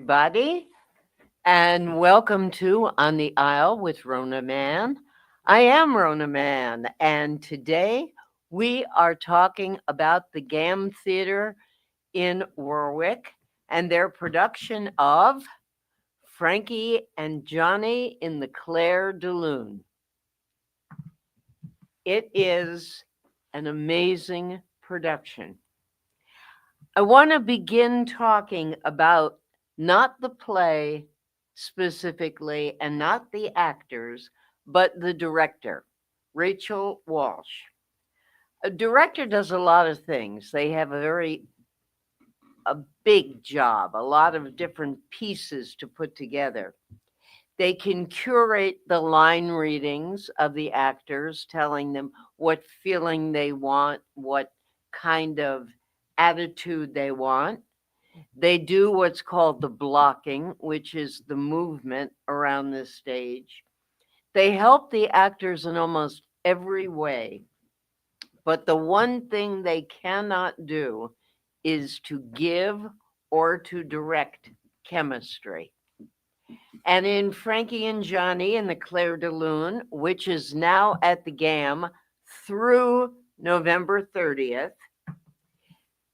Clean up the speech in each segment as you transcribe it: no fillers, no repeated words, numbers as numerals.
everybody, and welcome to On the Aisle with Rona Mann. I am Rona Mann, and today we are talking about the Gamm Theater in Warwick and their production of Frankie and Johnny in the Clair De Lune. It is an amazing production. I want to begin talking about not the play specifically and not the actors, but the director, Rachel Walsh. A director does a lot of things. They have a big job, a lot of different pieces to put together. They can curate the line readings of the actors, telling them what feeling they want, what kind of attitude they want. They do what's called the blocking, which is the movement around the stage. They help the actors in almost every way, but the one thing they cannot do is to give or to direct chemistry. And in Frankie and Johnny and the Clair de Lune, which is now at the Gamm through November 30th,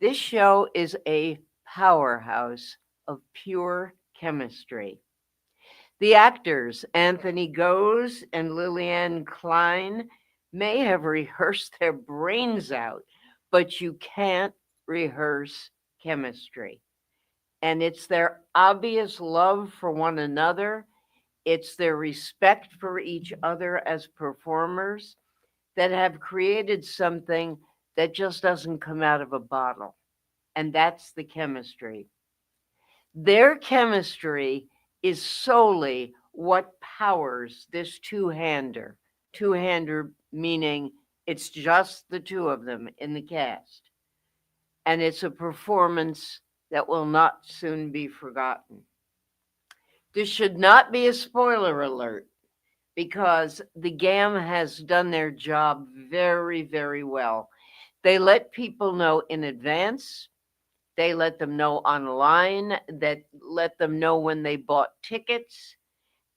this show is a powerhouse of pure chemistry. The actors, Anthony Goes and Lillian Klein, may have rehearsed their brains out, but you can't rehearse chemistry. And it's their obvious love for one another, it's their respect for each other as performers that have created something that just doesn't come out of a bottle. And that's the chemistry. Their chemistry is solely what powers this two-hander. Two-hander meaning it's just the two of them in the cast. And it's a performance that will not soon be forgotten. This should not be a spoiler alert because the Gamm has done their job very, very well. They let people know in advance. They let them know online, that let them know when they bought tickets,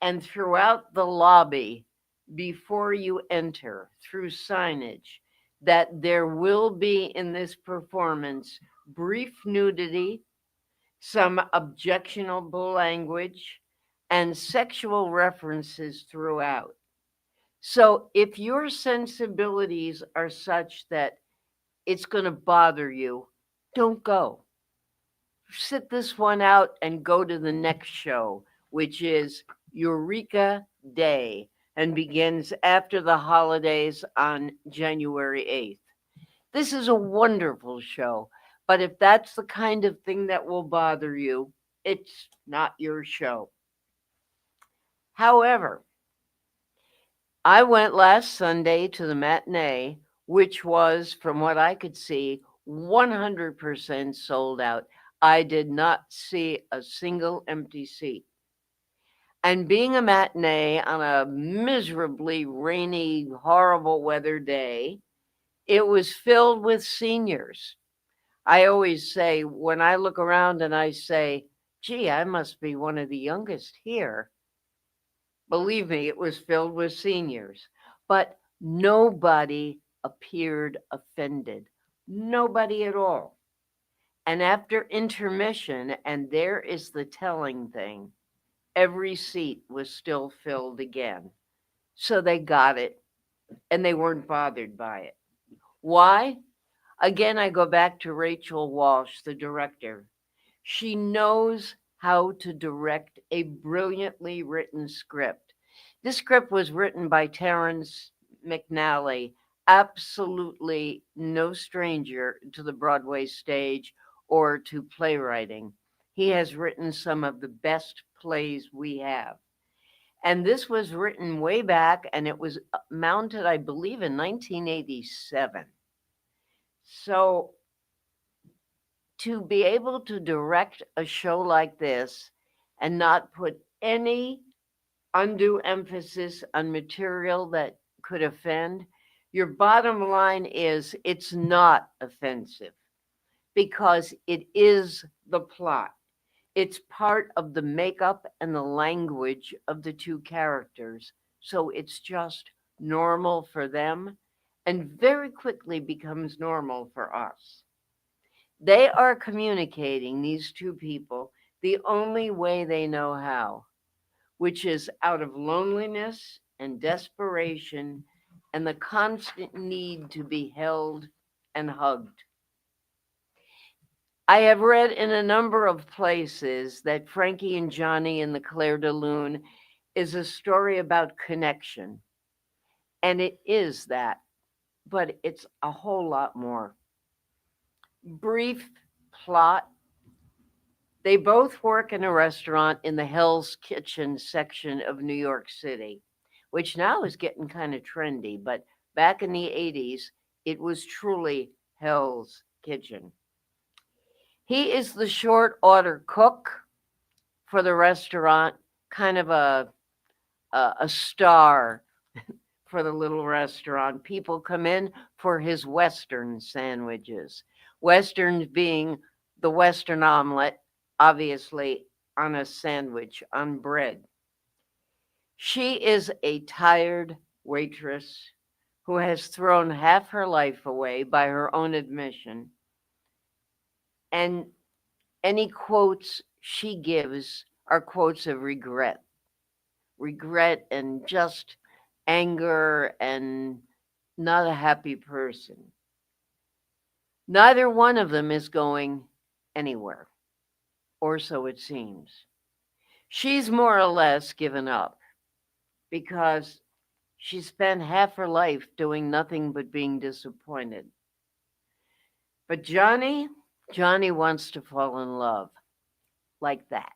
and throughout the lobby before you enter through signage that there will be in this performance brief nudity, some objectionable language, and sexual references throughout. So if your sensibilities are such that it's going to bother you, don't go. Sit this one out and go to the next show, which is Eureka Day and begins after the holidays on January 8th. This is a wonderful show, but if that's the kind of thing that will bother you, it's not your show. However, I went last Sunday to the matinee, which was, from what I could see, 100% sold out. I did not see a single empty seat. And being a matinee on a miserably rainy, horrible weather day, it was filled with seniors. I always say, when I look around and I say, gee, I must be one of the youngest here. Believe me, it was filled with seniors. But nobody appeared offended. Nobody at all. And after intermission, and there is the telling thing, every seat was still filled again. So they got it, and they weren't bothered by it. Why? Again, I go back to Rachel Walsh, the director. She knows how to direct a brilliantly written script. This script was written by Terrence McNally, absolutely no stranger to the Broadway stage or to playwriting. He has written some of the best plays we have. And this was written way back, and it was mounted, I believe, in 1987. So to be able to direct a show like this and not put any undue emphasis on material that could offend, your bottom line is it's not offensive because it is the plot. It's part of the makeup and the language of the two characters. So it's just normal for them and very quickly becomes normal for us. They are communicating, these two people, the only way they know how, which is out of loneliness and desperation and the constant need to be held and hugged. I have read in a number of places that Frankie and Johnny in the Clair De Lune is a story about connection. And it is that, but it's a whole lot more. Brief plot. They both work in a restaurant in the Hell's Kitchen section of New York City, which now is getting kind of trendy, but back in the 80s, it was truly Hell's Kitchen. He is the short order cook for the restaurant, kind of a star for the little restaurant. People come in for his Western sandwiches. Westerns being the Western omelet, obviously on a sandwich, on bread. She is a tired waitress who has thrown half her life away by her own admission. And any quotes she gives are quotes of regret and just anger and not a happy person. Neither one of them is going anywhere, or so it seems. She's more or less given up because she spent half her life doing nothing but being disappointed. But Johnny wants to fall in love like that.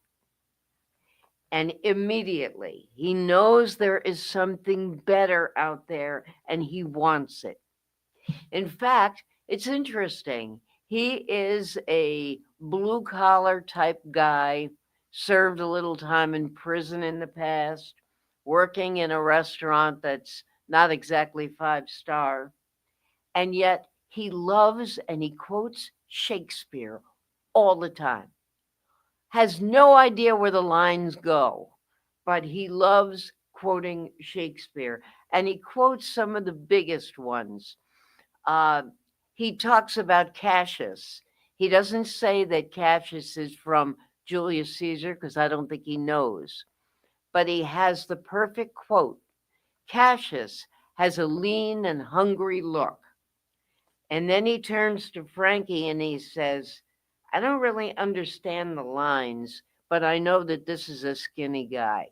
And immediately he knows there is something better out there and he wants it. In fact, it's interesting. He is a blue collar type guy, served a little time in prison in the past, working in a restaurant that's not exactly 5 star. And yet he loves and he quotes Shakespeare all the time. Has no idea where the lines go, but he loves quoting Shakespeare. And he quotes some of the biggest ones. Uh, he talks about Cassius. He doesn't say that Cassius is from Julius Caesar because I don't think he knows. But he has the perfect quote. Cassius has a lean and hungry look. And then he turns to Frankie and he says, I don't really understand the lines, but I know that this is a skinny guy.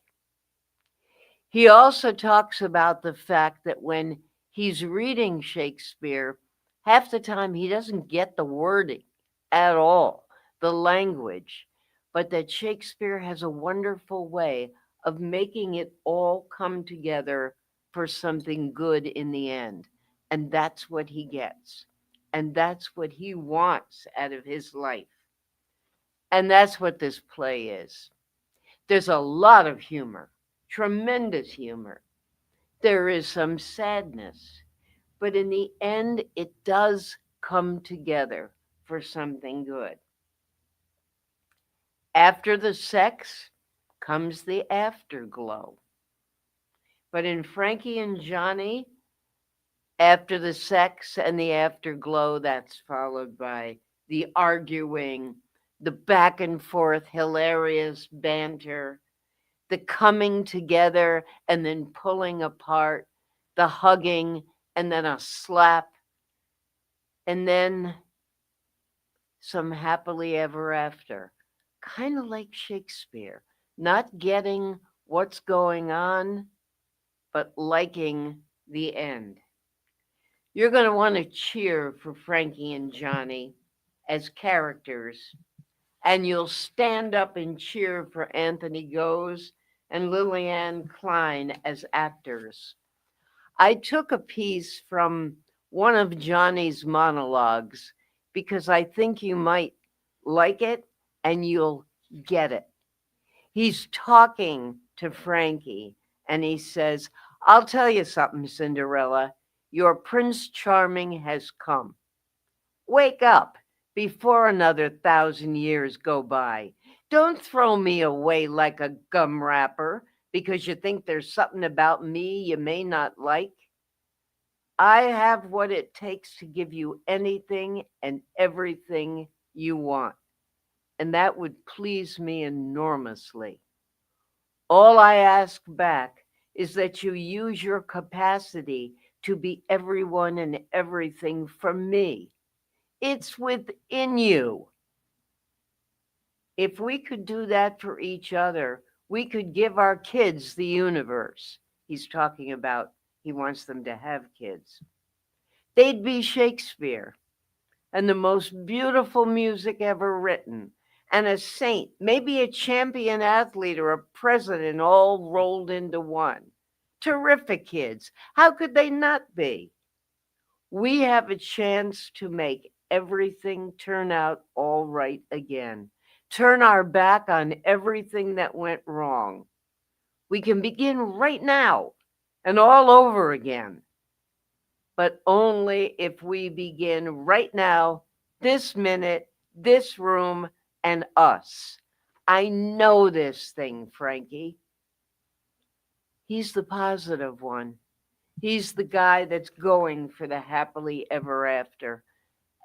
He also talks about the fact that when he's reading Shakespeare, half the time he doesn't get the wording at all, the language, but that Shakespeare has a wonderful way of making it all come together for something good in the end. And that's what he gets. And that's what he wants out of his life. And that's what this play is. There's a lot of humor, tremendous humor. There is some sadness, but in the end, it does come together for something good. After the sex comes the afterglow. But in Frankie and Johnny, after the sex and the afterglow, that's followed by the arguing, the back and forth, hilarious banter, the coming together and then pulling apart, the hugging and then a slap, and then some happily ever after. Kind of like Shakespeare, not getting what's going on, but liking the end. You're going to want to cheer for Frankie and Johnny as characters, and you'll stand up and cheer for Anthony Goes and Lillian Klein as actors. I took a piece from one of Johnny's monologues because I think you might like it and you'll get it. He's talking to Frankie and he says, I'll tell you something, Cinderella. Your Prince Charming has come. Wake up before another 1,000 years go by. Don't throw me away like a gum wrapper because you think there's something about me you may not like. I have what it takes to give you anything and everything you want, and that would please me enormously. All I ask back is that you use your capacity to be everyone and everything for me. It's within you. If we could do that for each other, we could give our kids the universe. He's talking about he wants them to have kids. They'd be Shakespeare and the most beautiful music ever written, and a saint, maybe a champion athlete or a president all rolled into one. Terrific kids. How could they not be? We have a chance to make everything turn out all right again. Turn our back on everything that went wrong. We can begin right now and all over again, but only if we begin right now, this minute, this room, and us. I know this thing, Frankie. He's the positive one. He's the guy that's going for the happily ever after.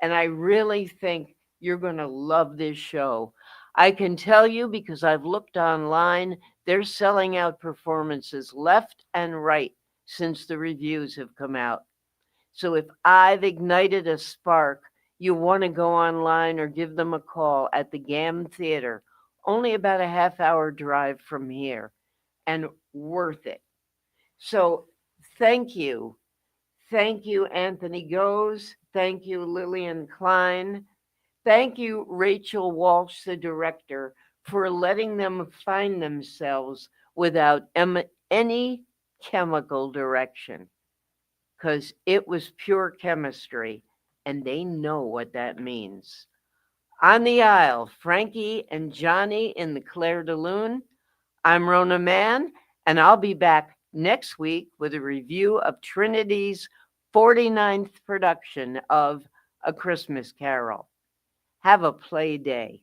And I really think you're going to love this show. I can tell you because I've looked online, they're selling out performances left and right since the reviews have come out. So if I've ignited a spark, you want to go online or give them a call at the Gamm Theater, only about a half-hour drive from here, and worth it. So thank you. Thank you, Anthony Goes. Thank you, Lillian Klein. Thank you, Rachel Walsh, the director, for letting them find themselves without any chemical direction, because it was pure chemistry, and they know what that means. On the aisle, Frankie and Johnny in the Clair De Lune. I'm Rona Mann, and I'll be back next week with a review of Trinity's 49th production of A Christmas Carol. Have a play day.